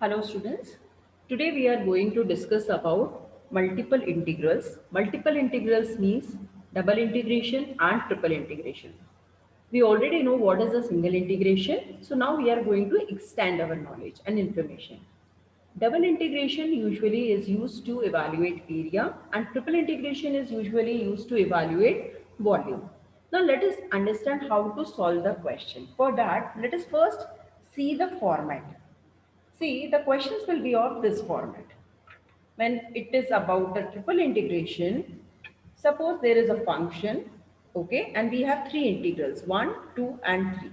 Hello students. Today we are going to discuss about multiple integrals. Multiple integrals means double integration and triple integration. We already know what is a single integration. So now we are going to extend our knowledge and information. Double integration usually is used to evaluate area and triple integration is usually used to evaluate volume. Now let us understand how to solve the question. For that, let us first see the format. See, the questions will be of this format. When it is about the triple integration, suppose there is a function, okay, and we have three integrals, 1, 2 and 3.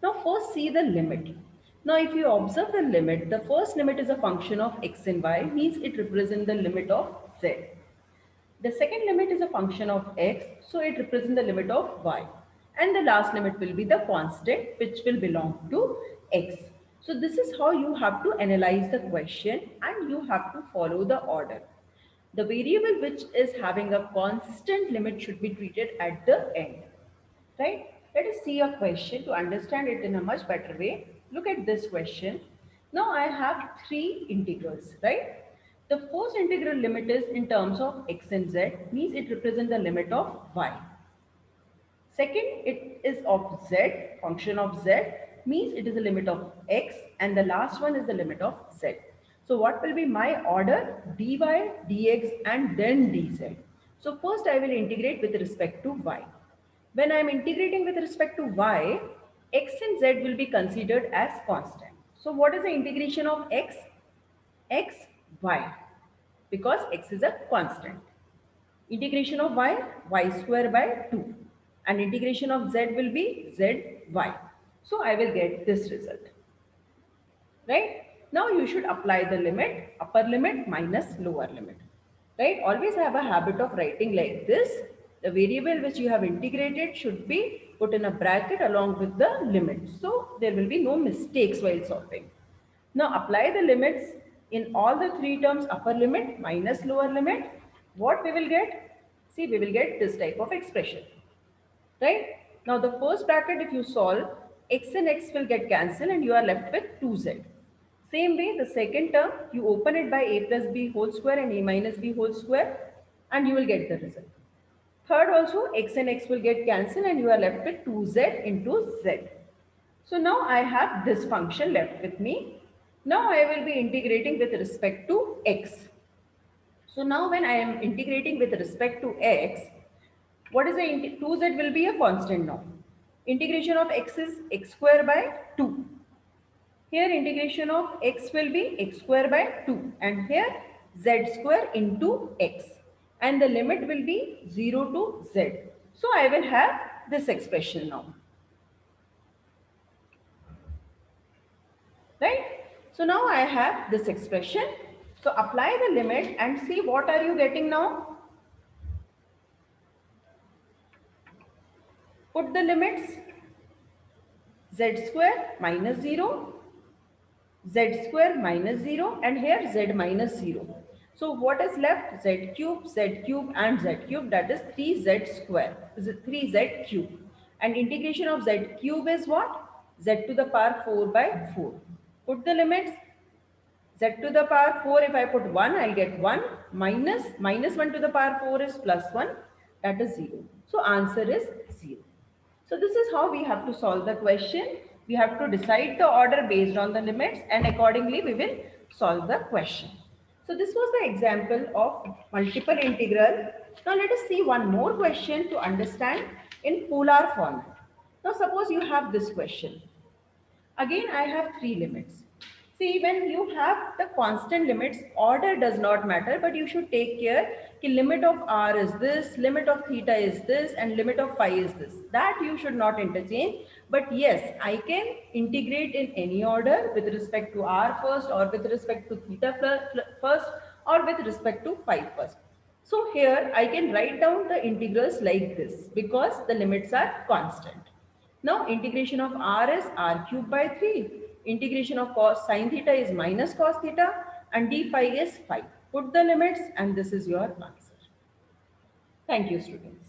Now first see the limit. Now if you observe the limit, the first limit is a function of x and y, means it represents the limit of z. The second limit is a function of x, so it represents the limit of y. And the last limit will be the constant which will belong to x. So this is how you have to analyze the question and you have to follow the order. The variable which is having a constant limit should be treated at the end. Right? Let us see a question to understand it in a much better way. Look at this question. Now I have three integrals, right? The first integral limit is in terms of x and z, means it represents the limit of y. Second, it is of z, function of z, means it is the limit of x, and the last one is the limit of z. So what will be my order? Dy, dx and then dz. So first I will integrate with respect to y. When I am integrating with respect to y, x and z will be considered as constant. So what is the integration of x? X, y, because x is a constant. Integration of y, y square by 2. And integration of z will be z, y. So I will get this result. Right? Now you should apply the limit, upper limit minus lower limit. Right? Always have a habit of writing like this. The variable which you have integrated should be put in a bracket along with the limit. So there will be no mistakes while solving. Now apply the limits in all the three terms, upper limit minus lower limit. What we will get? See, we will get this type of expression. Right? Now the first bracket, if you solve, x and x will get cancelled and you are left with 2z. Same way, the second term, you open it by a plus b whole square and a minus b whole square and you will get the result. Third also, x and x will get cancelled and you are left with 2z into z. So now I have this function left with me. Now I will be integrating with respect to x. So now when I am integrating with respect to x, what is the 2z will be a constant now. Integration of x is x square by 2. Here integration of x will be x square by 2 and here z square into x and the limit will be 0 to z. So I will have this expression now. Right? So now I have this expression. So apply the limit and see what are you getting now. Put the limits z square minus 0, z square minus 0 and here z minus 0. So what is left? Z cube and z cube, that is 3z square, is 3z cube. And integration of z cube is what? Z to the power 4 by 4. Put the limits. Z to the power 4, if I put 1, I'll get 1 minus 1 to the power 4 is plus 1, that is 0. So answer is 0. So this is how we have to solve the question. We have to decide the order based on the limits and accordingly we will solve the question. So this was the example of multiple integral. Now let us see one more question to understand in polar format. Now suppose you have this question. Again, I have three limits. See, when you have the constant limits, order does not matter, but you should take care that limit of r is this, limit of theta is this, and limit of phi is this. That you should not interchange. But yes, I can integrate in any order with respect to r first, or with respect to theta first, or with respect to phi first. So here I can write down the integrals like this because the limits are constant. Now integration of r is r cube by 3. Integration of cos sin theta is minus cos theta and d phi is phi. Put the limits and this is your answer. Thank you, students.